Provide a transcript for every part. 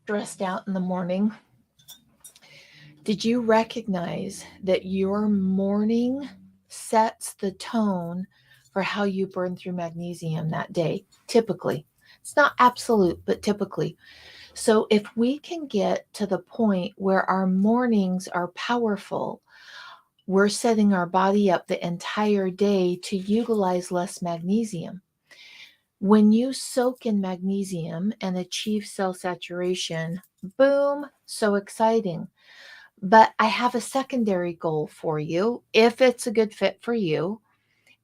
Stressed out in the morning, did you recognize that your morning sets the tone for how you burn through magnesium that day? Typically, it's not absolute, but typically. So, if we can get to the point where our mornings are powerful, we're setting our body up the entire day to utilize less magnesium. When you soak in magnesium and achieve cell saturation, boom, so exciting. But I have a secondary goal for you if it's a good fit for you,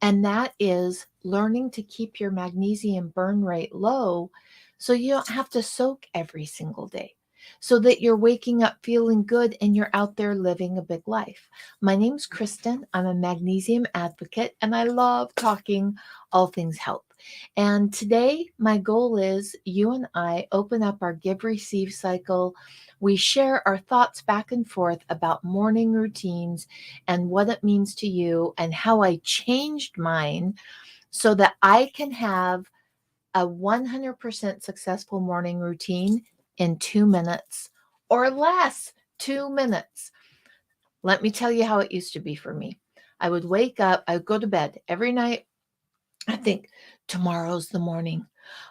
and that is learning to keep your magnesium burn rate low so you don't have to soak every single day. So that you're waking up feeling good and you're out there living a big life. My name's Kristen. I'm a magnesium advocate and I love talking all things health. And today, my goal is you and I open up our give receive cycle. We share our thoughts back and forth about morning routines and what it means to you and how I changed mine so that I can have a 100% successful morning routine in 2 minutes or less. 2 minutes. Let me tell you how it used to be for me. I would wake up, I would go to bed every night. I think tomorrow's the morning.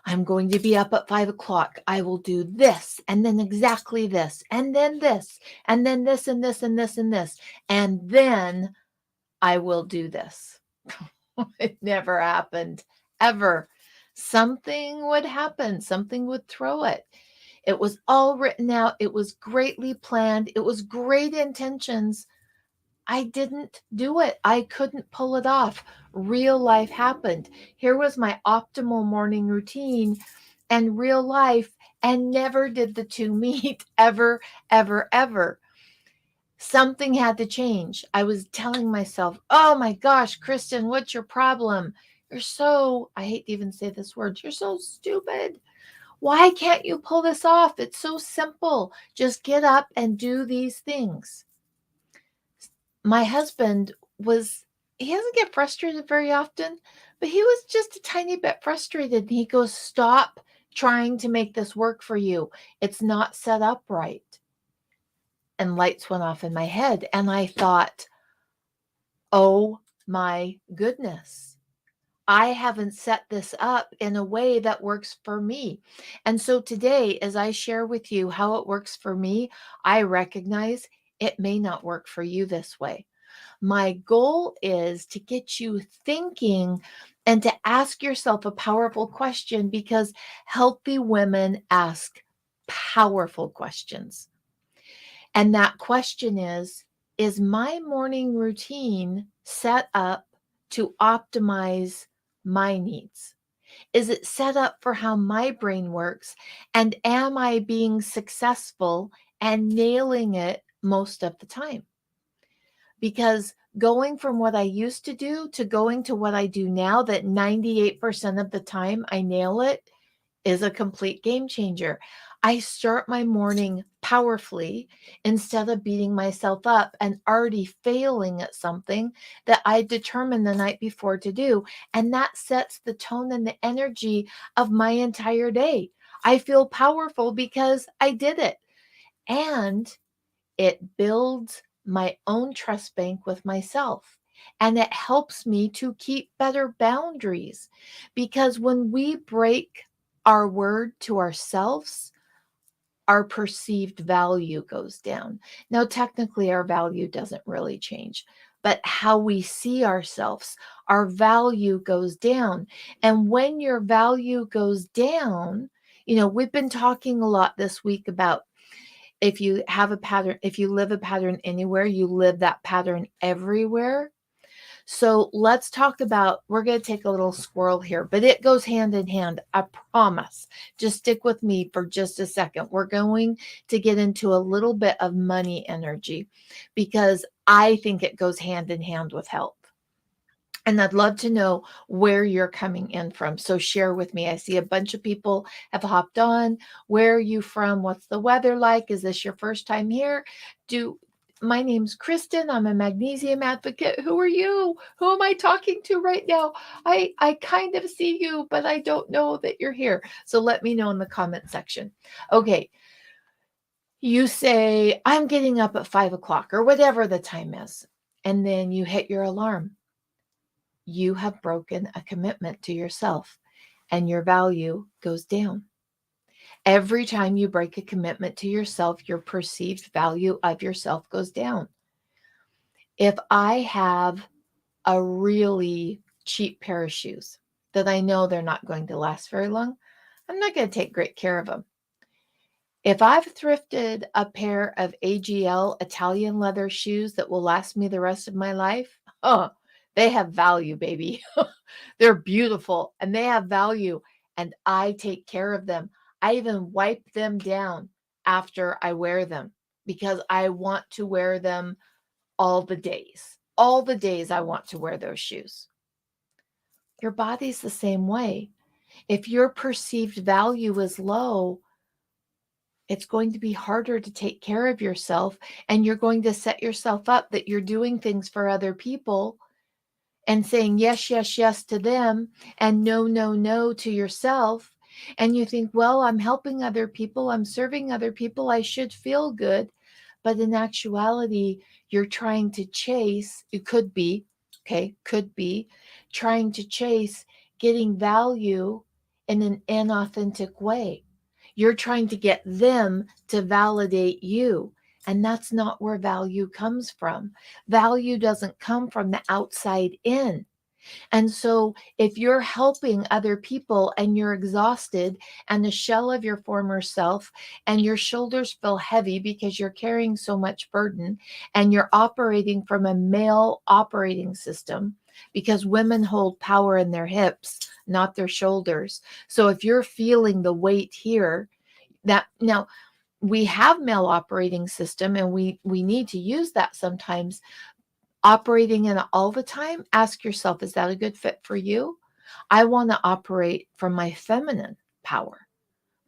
I'm going to be up at 5 o'clock. I will do this and then exactly this and then this and then this and this and this and this. And then I will do this. It never happened, ever. Something would happen, something would throw it. It was all written out, it was greatly planned, it was great intentions. I didn't do it. I couldn't pull it off. Real life happened. Here was my optimal morning routine and real life, and never did the two meet ever, ever, ever. Something had to change. I was telling myself, oh my gosh, Kristen, what's your problem? You're so, I hate to even say this word, you're so stupid. Why can't you pull this off? It's so simple. Just get up and do these things. My husband was, he doesn't get frustrated very often, but he was just a tiny bit frustrated. And he goes, stop trying to make this work for you. It's not set up right. And lights went off in my head. And I thought, oh my goodness, I haven't set this up in a way that works for me. And so today, as I share with you how it works for me, I recognize it may not work for you this way. My goal is to get you thinking and to ask yourself a powerful question because healthy women ask powerful questions. And that question is my morning routine set up to optimize my needs? Is it set up for how my brain works? And am I being successful and nailing it most of the time? Because going from what I used to do to going to what I do now, that 98% of the time I nail it, is a complete game changer. I start my morning powerfully instead of beating myself up and already failing at something that I determined the night before to do. And that sets the tone and the energy of my entire day. I feel powerful because I did it. And it builds my own trust bank with myself. And it helps me to keep better boundaries because when we break our word to ourselves, our perceived value goes down. Now, technically, our value doesn't really change, but how we see ourselves, our value goes down. And when your value goes down, we've been talking a lot this week about if you have a pattern, if you live a pattern anywhere, you live that pattern everywhere. So let's talk about, we're going to take a little squirrel here, but it goes hand in hand. I promise. Just stick with me for just a second. We're going to get into a little bit of money energy because I think it goes hand in hand with health. And I'd love to know where you're coming in from. So share with me. I see a bunch of people have hopped on. Where are you from? What's the weather like? Is this your first time here? My name's Kristen. I'm a magnesium advocate. Who are you? Who am I talking to right now? I kind of see you, but I don't know that you're here. So let me know in the comment section. Okay. You say, I'm getting up at 5 o'clock or whatever the time is, and then you hit your alarm. You have broken a commitment to yourself and your value goes down. Every time you break a commitment to yourself, your perceived value of yourself goes down. If I have a really cheap pair of shoes that I know they're not going to last very long, I'm not going to take great care of them. If I've thrifted a pair of AGL Italian leather shoes that will last me the rest of my life, oh, they have value, baby. They're beautiful and they have value, and I take care of them. I even wipe them down after I wear them because I want to wear them all the days. All the days I want to wear those shoes. Your body's the same way. If your perceived value is low, it's going to be harder to take care of yourself, and you're going to set yourself up that you're doing things for other people and saying yes, yes, yes to them and no, no, no to yourself. And you think, well, I'm helping other people, I'm serving other people, I should feel good. But in actuality, you're trying to chase, it could be, okay, could be trying to chase getting value in an inauthentic way. You're trying to get them to validate you. And that's not where value comes from. Value doesn't come from the outside in. And so if you're helping other people and you're exhausted and the shell of your former self and your shoulders feel heavy because you're carrying so much burden and you're operating from a male operating system, because women hold power in their hips, not their shoulders. So if you're feeling the weight here, that now we have male operating system and we need to use that sometimes. Operating in it all the time, ask yourself, is that a good fit for you? I want to operate from my feminine power,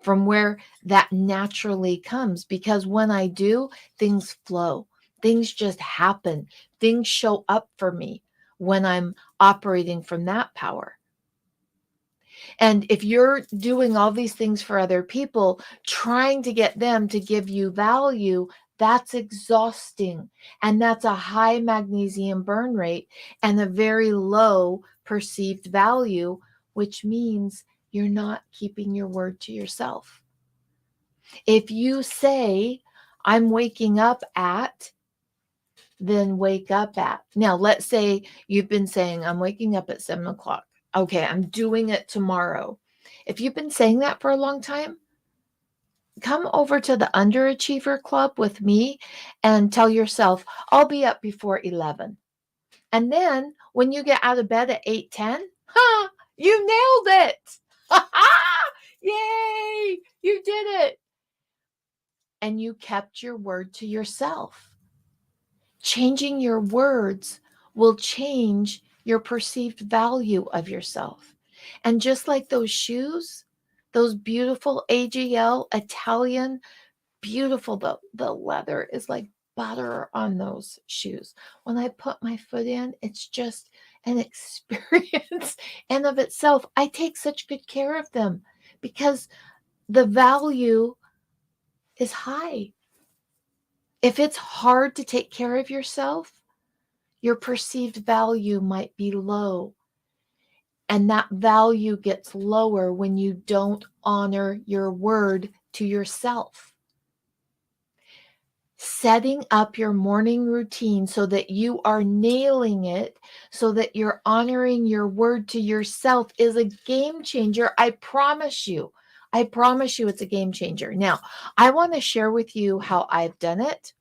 from where that naturally comes, because when I do, things flow, things just happen, things show up for me when I'm operating from that power. And if you're doing all these things for other people, trying to get them to give you value, that's exhausting. And that's a high magnesium burn rate and a very low perceived value, which means you're not keeping your word to yourself. If you say, I'm waking up at, then wake up at. Now, let's say you've been saying, I'm waking up at 7 o'clock. Okay, I'm doing it tomorrow. If you've been saying that for a long time, come over to the Underachiever Club with me and tell yourself, I'll be up before 11. And then when you get out of bed at 8:10, you nailed it. Yay, you did it. And you kept your word to yourself. Changing your words will change your perceived value of yourself. And just like those shoes, those beautiful AGL Italian, beautiful, the leather is like butter on those shoes. When I put my foot in, it's just an experience in of itself. I take such good care of them because the value is high. If it's hard to take care of yourself, your perceived value might be low. And that value gets lower when you don't honor your word to yourself. Setting up your morning routine so that you are nailing it, so that you're honoring your word to yourself is a game changer. I promise you. I promise you it's a game changer. Now, I want to share with you how I've done it.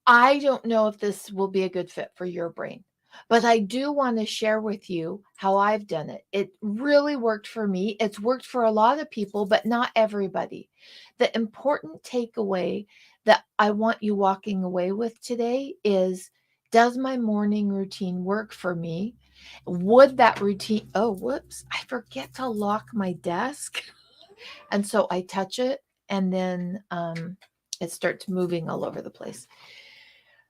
I don't know if this will be a good fit for your brain, but I do want to share with you how I've done it. It really worked for me. It's worked for a lot of people, but not everybody. The important takeaway that I want you walking away with today is, does my morning routine work for me? Would that routine, oh, whoops, I forget to lock my desk. And so I touch it and then it starts moving all over the place.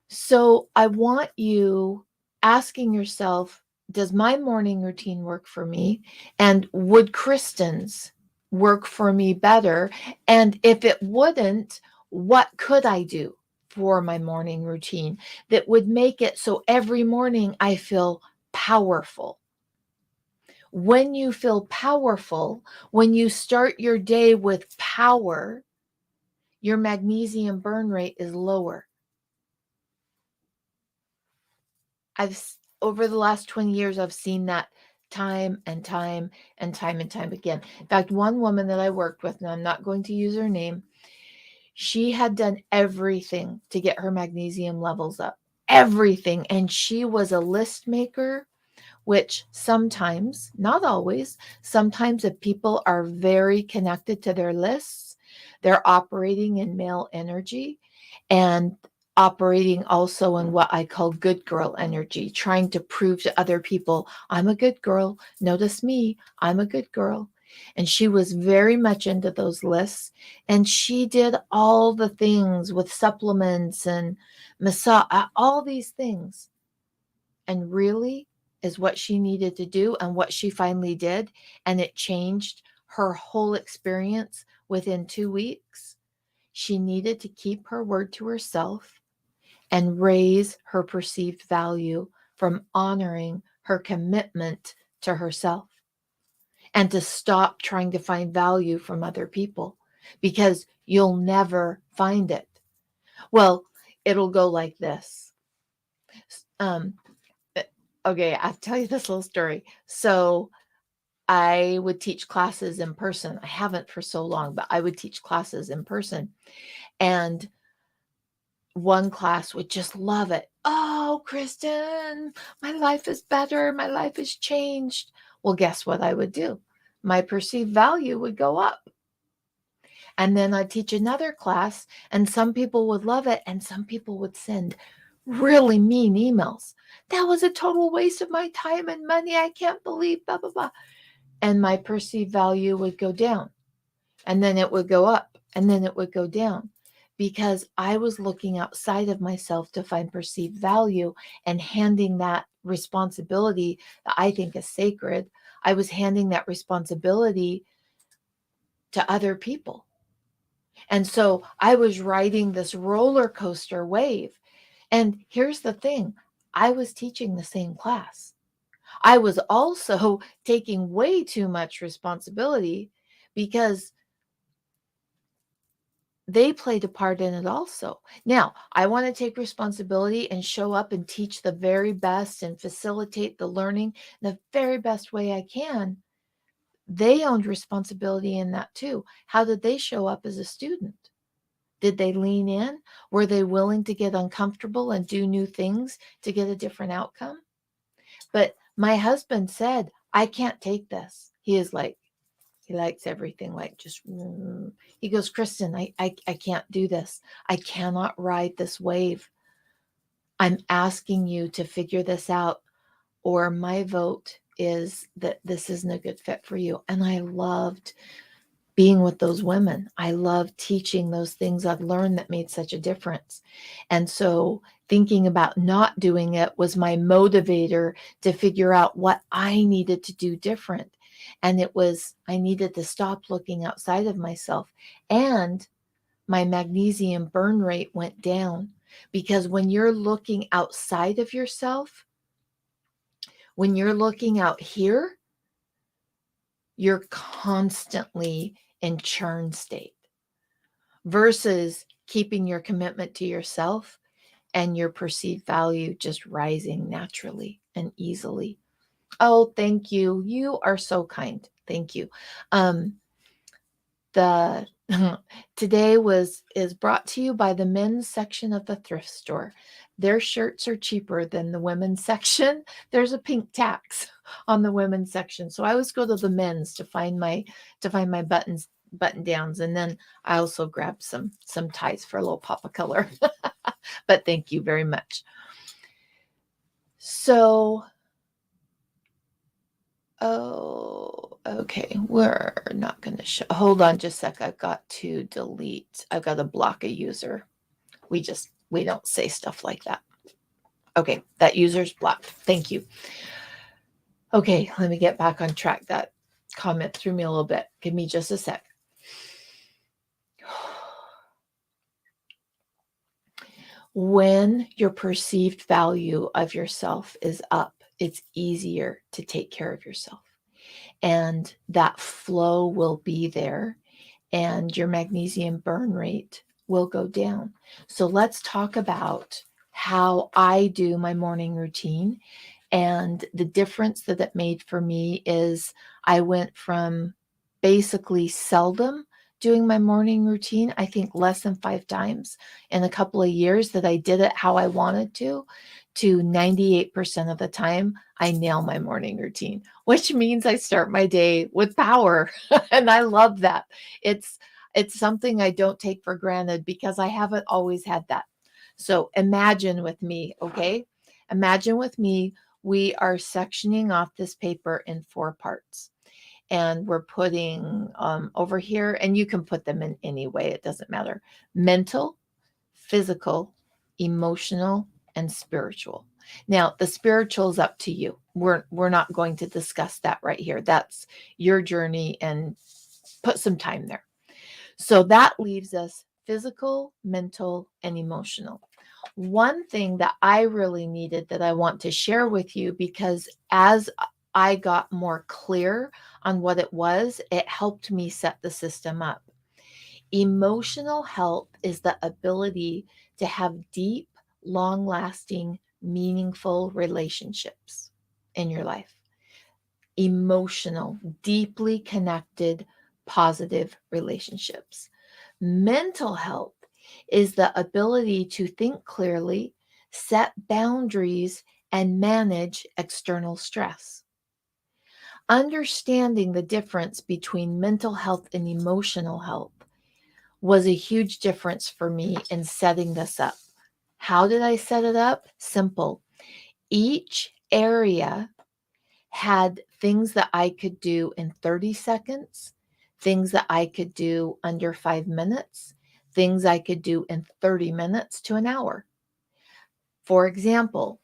So I want you asking yourself, does my morning routine work for me? And would Kristen's work for me better? And if it wouldn't, what could I do for my morning routine that would make it so every morning I feel powerful? When you feel powerful, when you start your day with power, your magnesium burn rate is lower. Over the last 20 years, I've seen that time and time and time and time again. In fact, one woman that I worked with, and I'm not going to use her name, she had done everything to get her magnesium levels up, everything. And she was a list maker, which sometimes, not always, sometimes if people are very connected to their lists, they're operating in male energy and operating also in what I call good girl energy, trying to prove to other people, I'm a good girl. Notice me, I'm a good girl. And she was very much into those lists. And she did all the things with supplements and massage, all these things. And really is what she needed to do and what she finally did. And it changed her whole experience within 2 weeks. She needed to keep her word to herself and raise her perceived value from honoring her commitment to herself, and to stop trying to find value from other people, because you'll never find it. Well, it'll go like this. Um, okay, I'll tell you this little story. So I would teach classes in person. I haven't for so long, but I would teach classes in person. And one class would just love it. Oh, Kristen, my life is better. My life has changed. Well, guess what I would do? My perceived value would go up. And then I'd teach another class, and some people would love it, and some people would send really mean emails. That was a total waste of my time and money. I can't believe blah, blah, blah. And my perceived value would go down, and then it would go up, and then it would go down, because I was looking outside of myself to find perceived value and handing that responsibility that I think is sacred. I was handing that responsibility to other people. And so I was riding this roller coaster wave. And here's the thing, I was teaching the same class. I was also taking way too much responsibility, because they played a part in it also. Now, I want to take responsibility and show up and teach the very best and facilitate the learning the very best way I can. They owned responsibility in that too. How did they show up as a student? Did they lean in? Were they willing to get uncomfortable and do new things to get a different outcome? But my husband said, I can't take this. He is like, he likes everything like just, he goes, Kristen, I can't do this. I cannot ride this wave. I'm asking you to figure this out, or my vote is that this isn't a good fit for you. And I loved being with those women. I loved teaching those things I've learned that made such a difference. And so thinking about not doing it was my motivator to figure out what I needed to do different. And it was, I needed to stop looking outside of myself. And my magnesium burn rate went down, because when you're looking outside of yourself, when you're looking out here, you're constantly in churn state, versus keeping your commitment to yourself and your perceived value just rising naturally and easily. Oh, thank you. You are so kind. Thank you. The today is brought to you by the men's section of the thrift store. Their shirts are cheaper than the women's section. There's a pink tax on the women's section. So I always go to the men's to find my button downs, and then I also grab some ties for a little pop of color. But thank you very much. So okay. We're not going to show. Hold on just a sec. I've got to delete. I've got to block a user. We don't say stuff like that. Okay. That user's blocked. Thank you. Okay. Let me get back on track. That comment threw me a little bit. Give me just a sec. When your perceived value of yourself is up, it's easier to take care of yourself. And that flow will be there, and your magnesium burn rate will go down. So let's talk about how I do my morning routine. And the difference that it made for me is I went from basically seldom doing my morning routine, I think less than 5 times in a couple of years that I did it how I wanted to 98% of the time I nail my morning routine, which means I start my day with power. And I love that. It's something I don't take for granted because I haven't always had that. So imagine with me, okay? Imagine with me, we are sectioning off this paper in 4 parts. And we're putting over here, and you can put them in any way, it doesn't matter. Mental, physical, emotional, and spiritual. Now, the spiritual is up to you. We're not going to discuss that right here. That's your journey, and put some time there. So that leaves us physical, mental, and emotional. One thing that I really needed that I want to share with you, because as I got more clear on what it was, it helped me set the system up. Emotional health is the ability to have deep, long-lasting, meaningful relationships in your life. Emotional, deeply connected, positive relationships. Mental health is the ability to think clearly, set boundaries, and manage external stress. Understanding the difference between mental health and emotional health was a huge difference for me in setting this up. How did I set it up? Simple. Each area had things that I could do in 30 seconds, things that I could do under 5 minutes, things I could do in 30 minutes to an hour. For example,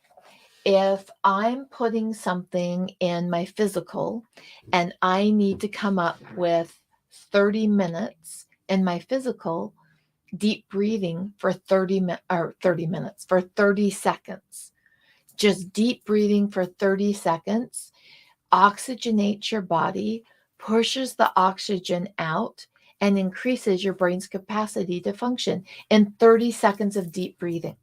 if I'm putting something in my physical and I need to come up with 30 minutes in my physical, deep breathing for 30 minutes, for 30 seconds. Just deep breathing for 30 seconds oxygenates your body, pushes the oxygen out, and increases your brain's capacity to function in 30 seconds of deep breathing.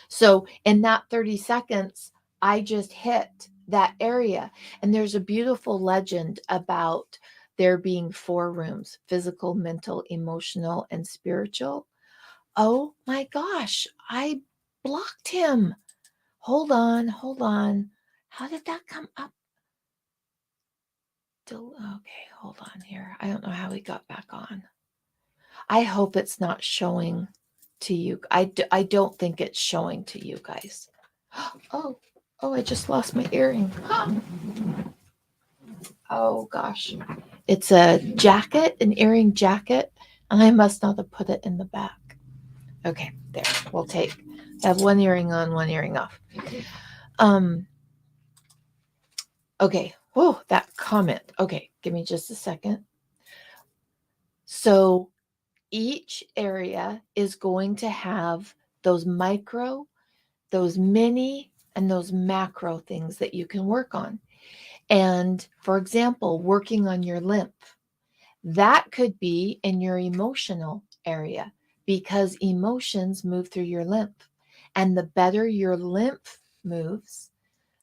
So in that 30 seconds, I just hit that area. And there's a beautiful legend about there being 4 rooms: physical, mental, emotional, and spiritual. Oh my gosh, I blocked him. Hold on. How did that come up? Okay, hold on here. I don't know how he got back on. I hope it's not showing to you. I don't think it's showing to you guys. Oh, I just lost my earring. Oh gosh. It's a jacket, an earring jacket, and I must not have put it in the back. Okay, there. We'll take. I have one earring on, one earring off. Okay. Whoa, that comment. Okay, give me just a second. So each area is going to have those micro, those mini, and those macro things that you can work on. And for example, working on your lymph, that could be in your emotional area because emotions move through your lymph. And the better your lymph moves,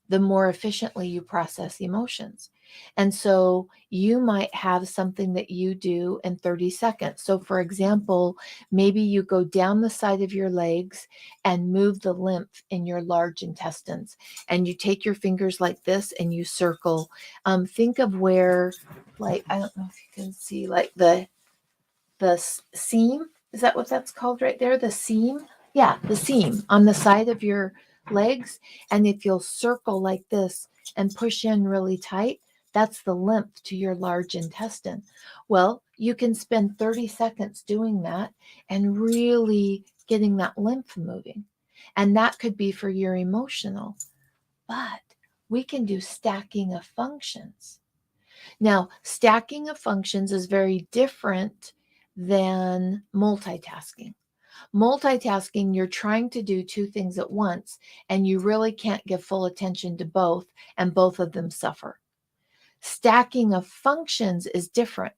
the more efficiently you process emotions. And so you might have something that you do in 30 seconds. So for example, maybe you go down the side of your legs and move the lymph in your large intestines. And you take your fingers like this and you circle. Think of where, like, I don't know if you can see, like the seam. Is that what that's called right there? The seam? Yeah, the seam on the side of your legs. And if you'll circle like this and push in really tight, that's the lymph to your large intestine. Well, you can spend 30 seconds doing that and really getting that lymph moving. And that could be for your emotional. But we can do stacking of functions. Now, stacking of functions is very different than multitasking. Multitasking, you're trying to do two things at once, and you really can't give full attention to both, and both of them suffer. Stacking of functions is different.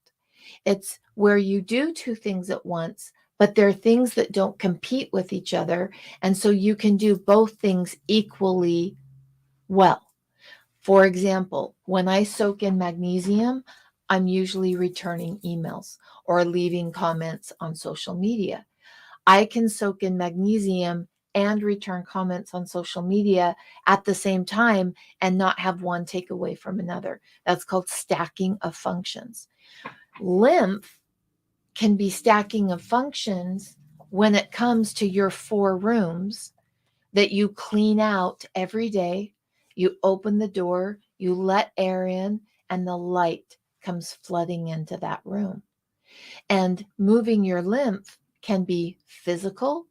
It's where you do two things at once, but there are things that don't compete with each other, and so you can do both things equally well. For example, when I soak in magnesium, I'm usually returning emails or leaving comments on social media. I can soak in magnesium and return comments on social media at the same time and not have one take away from another. That's called stacking of functions. Lymph can be stacking of functions when it comes to your 4 rooms that you clean out every day. You open the door, you let air in, and the light comes flooding into that room. And moving your lymph can be physical,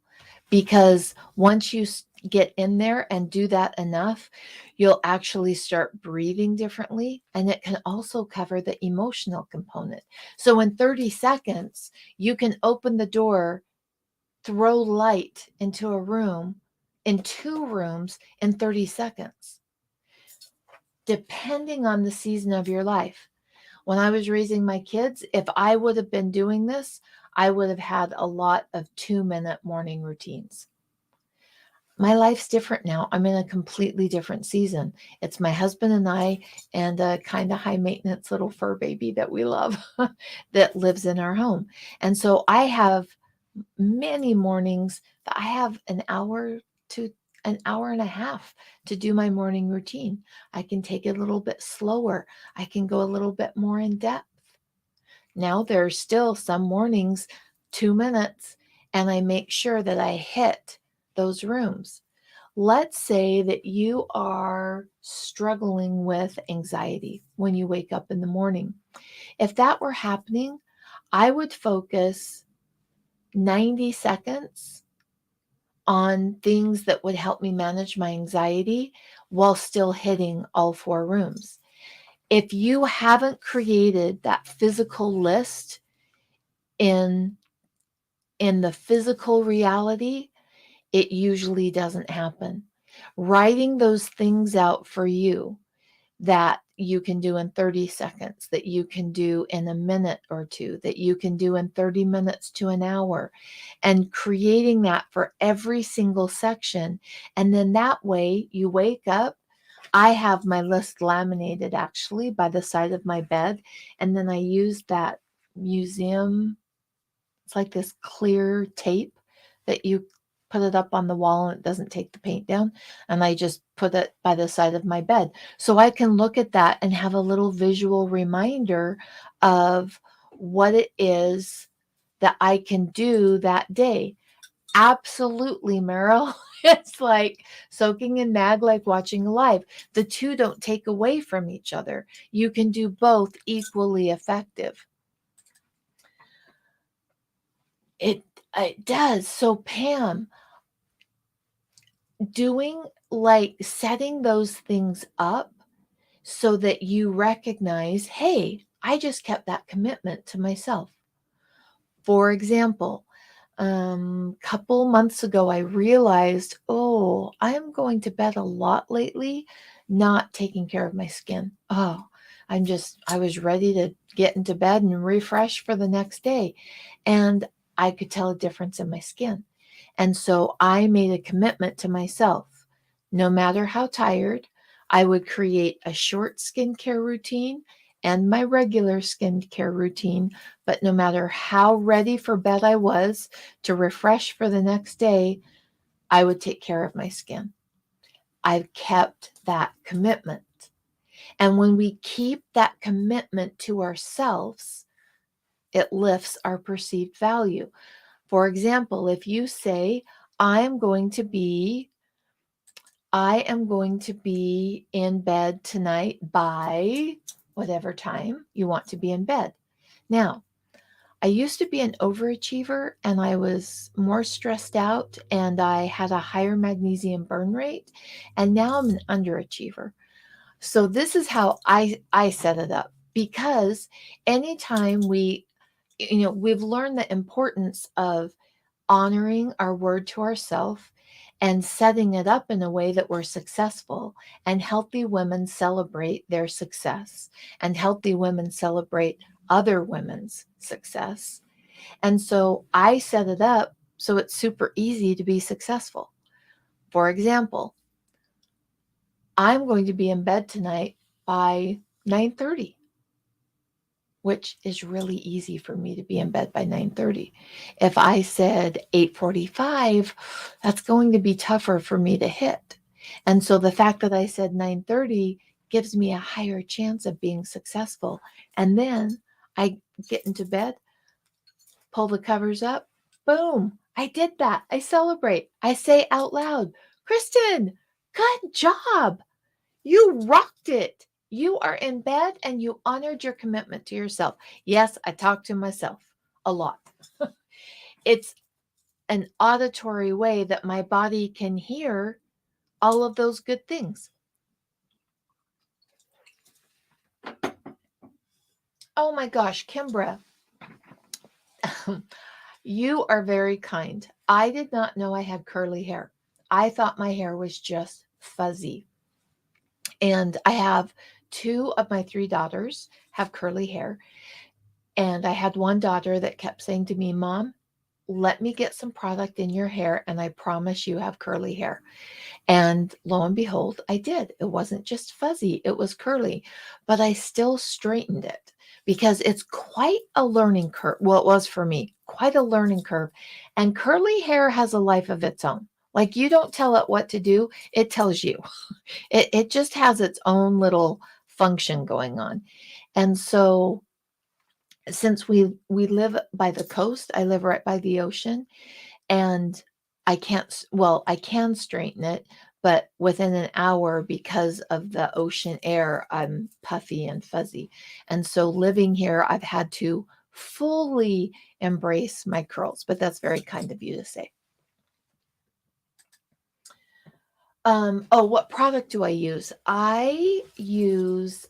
because once you get in there and do that enough, you'll actually start breathing differently. And it can also cover the emotional component. So in 30 seconds, you can open the door, throw light into a room, in 2 rooms in 30 seconds, depending on the season of your life. When I was raising my kids, if I would have been doing this, I would have had a lot of 2-minute morning routines. My life's different now. I'm in a completely different season. It's my husband and I and a kind of high maintenance little fur baby that we love that lives in our home. And so I have many mornings that I have an hour and a half to do my morning routine. I can take it a little bit slower. I can go a little bit more in depth. Now there's still some mornings 2 minutes, and I make sure that I hit those rooms. Let's say that you are struggling with anxiety when you wake up in the morning. If that were happening, I would focus 90 seconds on things that would help me manage my anxiety while still hitting all 4 rooms. If you haven't created that physical list in the physical reality, it usually doesn't happen. Writing those things out for you that you can do in 30 seconds, that you can do in a minute or two, that you can do in 30 minutes to an hour, and creating that for every single section. And then that way you wake up. I have my list laminated actually by the side of my bed. And then I use that museum, it's like this clear tape that you put it up on the wall and it doesn't take the paint down. And I just put it by the side of my bed. So I can look at that and have a little visual reminder of what it is that I can do that day. Absolutely, Meryl. It's like soaking in mag, like watching live. The two don't take away from each other. You can do both equally effective. It does. So Pam, doing like setting those things up so that you recognize, hey, I just kept that commitment to myself. For example, couple months ago, I realized, oh, I'm going to bed a lot lately, not taking care of my skin. Oh, I was ready to get into bed and refresh for the next day. And I could tell a difference in my skin. And so I made a commitment to myself. No matter how tired, I would create a short skincare routine and my regular skincare routine. But no matter how ready for bed I was to refresh for the next day, I would take care of my skin. I've kept that commitment. And when we keep that commitment to ourselves, it lifts our perceived value. For example, if you say, I am going to be in bed tonight by whatever time you want to be in bed. Now, I used to be an overachiever and I was more stressed out and I had a higher magnesium burn rate. And now I'm an underachiever. So this is how I set it up. because anytime we've learned the importance of honoring our word to ourselves and setting it up in a way that we're successful. And healthy women celebrate their success, and healthy women celebrate other women's success. And so I set it up so it's super easy to be successful. For example, I'm going to be in bed tonight by 9:30, which is really easy for me to be in bed by 9:30. If I said 8:45, that's going to be tougher for me to hit. And so the fact that I said 9:30 gives me a higher chance of being successful. And then I get into bed, pull the covers up, boom, I did that. I celebrate. I say out loud, Kristen, good job. You rocked it. You are in bed and you honored your commitment to yourself. Yes, I talk to myself a lot. It's an auditory way that my body can hear all of those good things. Oh my gosh, Kimbra, you are very kind. I did not know I had curly hair. I thought my hair was just fuzzy. And I have two of my three daughters have curly hair. And I had one daughter that kept saying to me, Mom, let me get some product in your hair and I promise you have curly hair. And lo and behold, I did. It wasn't just fuzzy, it was curly, but I still straightened it because it's quite a learning curve. Well, it was for me, quite a learning curve. And curly hair has a life of its own. Like you don't tell it what to do, it tells you. It just has its own little function going on. And so since we live by the coast, I live right by the ocean, and I can straighten it, but within an hour because of the ocean air, I'm puffy and fuzzy. And so living here, I've had to fully embrace my curls, but that's very kind of you to say. Oh, what product do I use? I use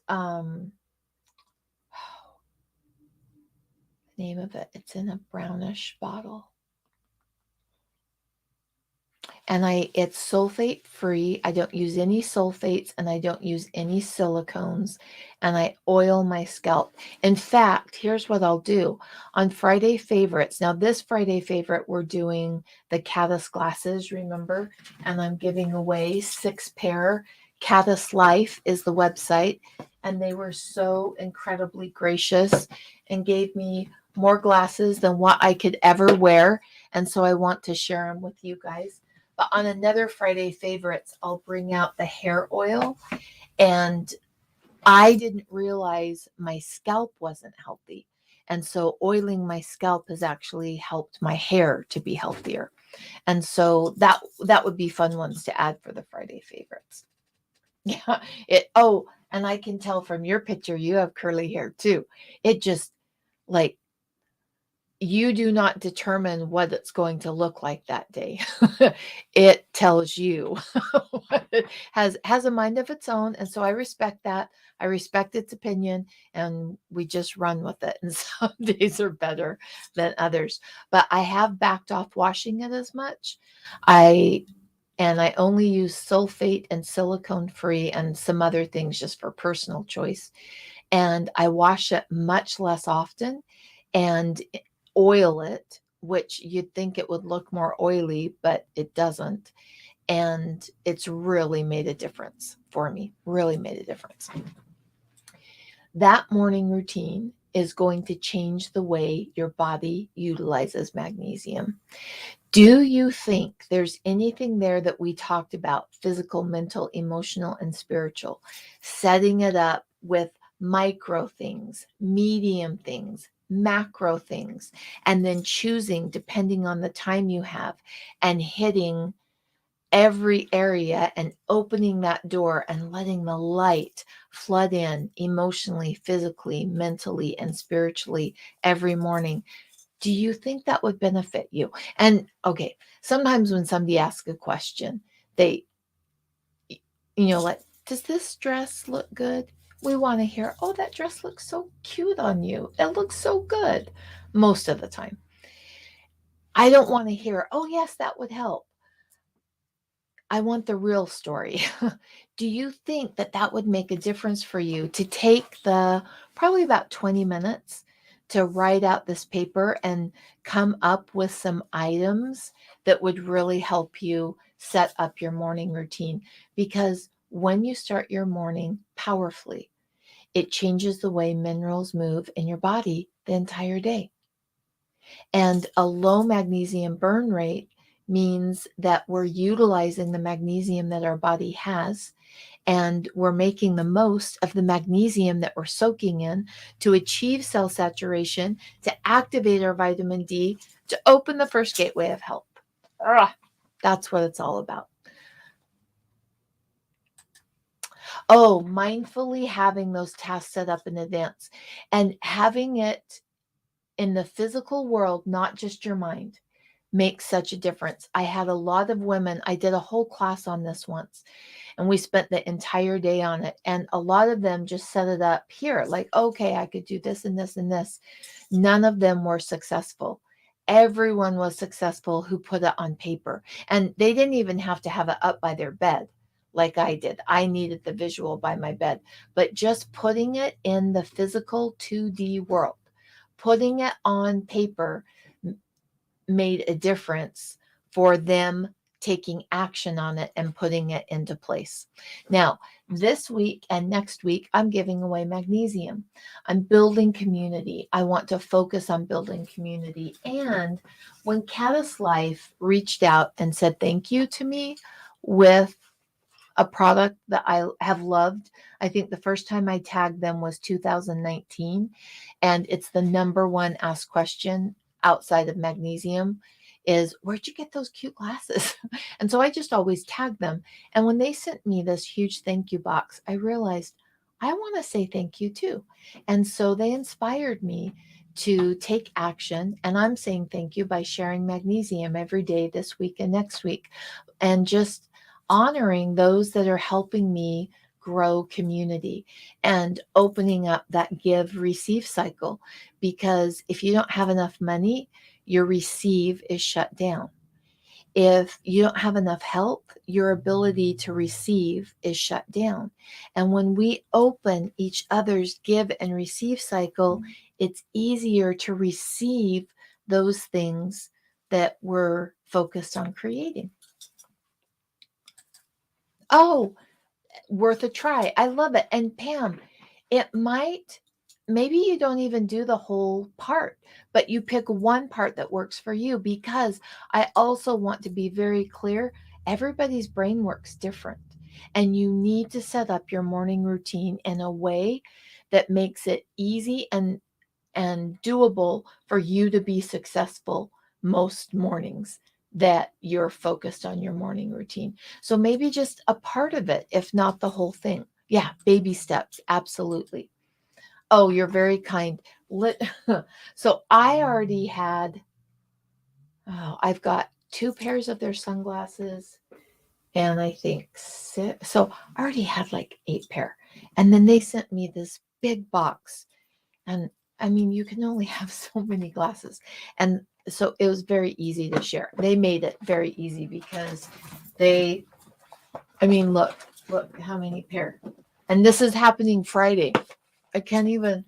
name of it. It's in a brownish bottle. And it's sulfate free. I don't use any sulfates and I don't use any silicones, and I oil my scalp. In fact, here's what I'll do on Friday favorites. Now, this Friday favorite, we're doing the Caddis glasses, remember? And I'm giving away 6 pair. Caddis Life is the website, and they were so incredibly gracious and gave me more glasses than what I could ever wear. And so I want to share them with you guys. But on another Friday favorites, I'll bring out the hair oil. And I didn't realize my scalp wasn't healthy. And so oiling my scalp has actually helped my hair to be healthier. And so that would be fun ones to add for the Friday favorites. Yeah. And I can tell from your picture you have curly hair too. It just like you do not determine what it's going to look like that day. It tells you. It has a mind of its own, and so I respect that. I respect its opinion, and we just run with it. And some days are better than others. But I have backed off washing it as much. I only use sulfate and silicone free and some other things just for personal choice. And I wash it much less often and oil it, which you'd think it would look more oily, but it doesn't. And it's really made a difference for me, really made a difference. That morning routine is going to change the way your body utilizes magnesium. Do you think there's anything there that we talked about, physical, mental, emotional, and spiritual, setting it up with micro things, medium things, macro things, and then choosing depending on the time you have and hitting every area and opening that door and letting the light flood in emotionally, physically, mentally, and spiritually every morning? Do you think that would benefit you? And okay, sometimes when somebody asks a question, they, like, does this dress look good? We want to hear, oh, that dress looks so cute on you. It looks so good most of the time. I don't want to hear, oh, yes, that would help. I want the real story. Do you think that that would make a difference for you to take the probably about 20 minutes to write out this paper and come up with some items that would really help you set up your morning routine? Because when you start your morning powerfully, it changes the way minerals move in your body the entire day. And a low magnesium burn rate means that we're utilizing the magnesium that our body has, and we're making the most of the magnesium that we're soaking in to achieve cell saturation, to activate our vitamin D, to open the first gateway of health. That's what it's all about. Oh, mindfully having those tasks set up in advance and having it in the physical world, not just your mind, makes such a difference. I had a lot of women, I did a whole class on this once, and we spent the entire day on it. And a lot of them just set it up here, like, okay, I could do this and this and this. None of them were successful. Everyone was successful who put it on paper. And they didn't even have to have it up by their bed like I did. I needed the visual by my bed. But just putting it in the physical 2D world, putting it on paper made a difference for them taking action on it and putting it into place. Now, this week and next week, I'm giving away magnesium. I'm building community. I want to focus on building community. And when Caddis Life reached out and said thank you to me with a product that I have loved. I think the first time I tagged them was 2019, and it's the number one asked question outside of magnesium is, where'd you get those cute glasses? And so I just always tag them. And when they sent me this huge thank you box, I realized I want to say thank you too. And so they inspired me to take action. And I'm saying thank you by sharing magnesium every day this week and next week, and just honoring those that are helping me grow community and opening up that give receive cycle. Because if you don't have enough money, your receive is shut down. If you don't have enough help, your ability to receive is shut down. And when we open each other's give and receive cycle, it's easier to receive those things that we're focused on creating. Oh, worth a try. I love it. And Pam, it might, maybe you don't even do the whole part, but you pick one part that works for you, because I also want to be very clear. Everybody's brain works different, and you need to set up your morning routine in a way that makes it easy and doable for you to be successful most mornings that you're focused on your morning routine. So maybe just a part of it, if not the whole thing. Yeah, baby steps, absolutely. Oh, you're very kind. So I already had, oh, I've got 2 pairs of their sunglasses, and I think 6. So I already had like 8 pair. And then they sent me this big box. And I mean, you can only have so many glasses. And so it was very easy to share. They made it very easy because I mean, look how many pair. And this is happening Friday. I can't even,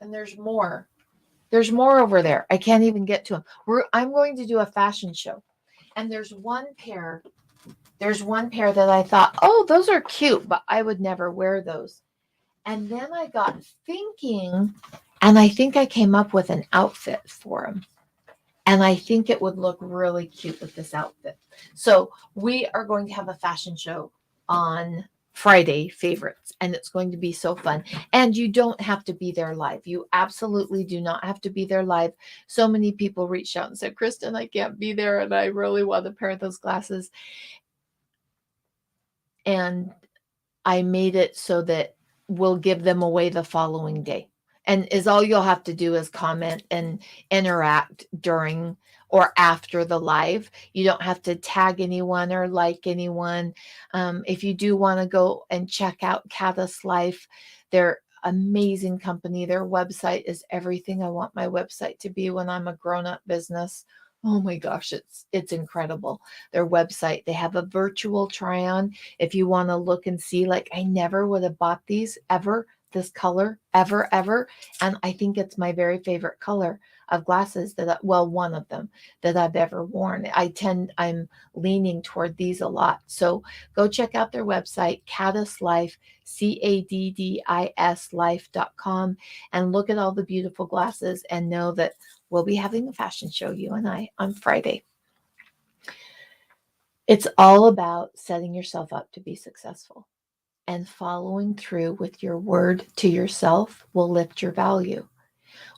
and there's more. There's more over there. I can't even get to them. I'm going to do a fashion show. And there's one pair that I thought, oh, those are cute, but I would never wear those. And then I got thinking, and I think I came up with an outfit for them. And I think it would look really cute with this outfit. So we are going to have a fashion show on Friday, favorites, and it's going to be so fun. And you don't have to be there live. You absolutely do not have to be there live. So many people reached out and said, Kristen, I can't be there, and I really want a pair of those glasses. And I made it so that we'll give them away the following day. And is all you'll have to do is comment and interact during or after the live. You don't have to tag anyone or like anyone. If you do want to go and check out Caddis Life, they're amazing company. Their website is everything I want my website to be when I'm a grown-up business. Oh my gosh, it's incredible. Their website, they have a virtual try-on if you want to look and see, like, I never would have bought these ever, this color, ever. And I think it's my very favorite color of glasses well, one of them that I've ever worn. I'm leaning toward these a lot. So go check out their website, Caddis Life, CADDIS life.com, and look at all the beautiful glasses and know that we'll be having a fashion show, you and I, on Friday. It's all about setting yourself up to be successful, and following through with your word to yourself will lift your value.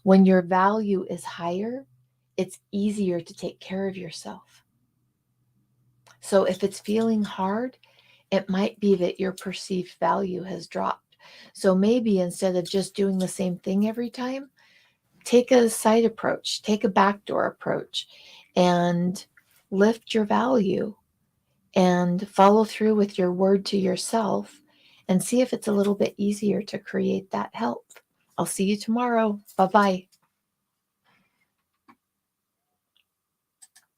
When your value is higher, it's easier to take care of yourself. So if it's feeling hard, it might be that your perceived value has dropped. So maybe instead of just doing the same thing every time, take a side approach, take a backdoor approach, and lift your value and follow through with your word to yourself and see if it's a little bit easier to create that health. I'll see you tomorrow. Bye-bye.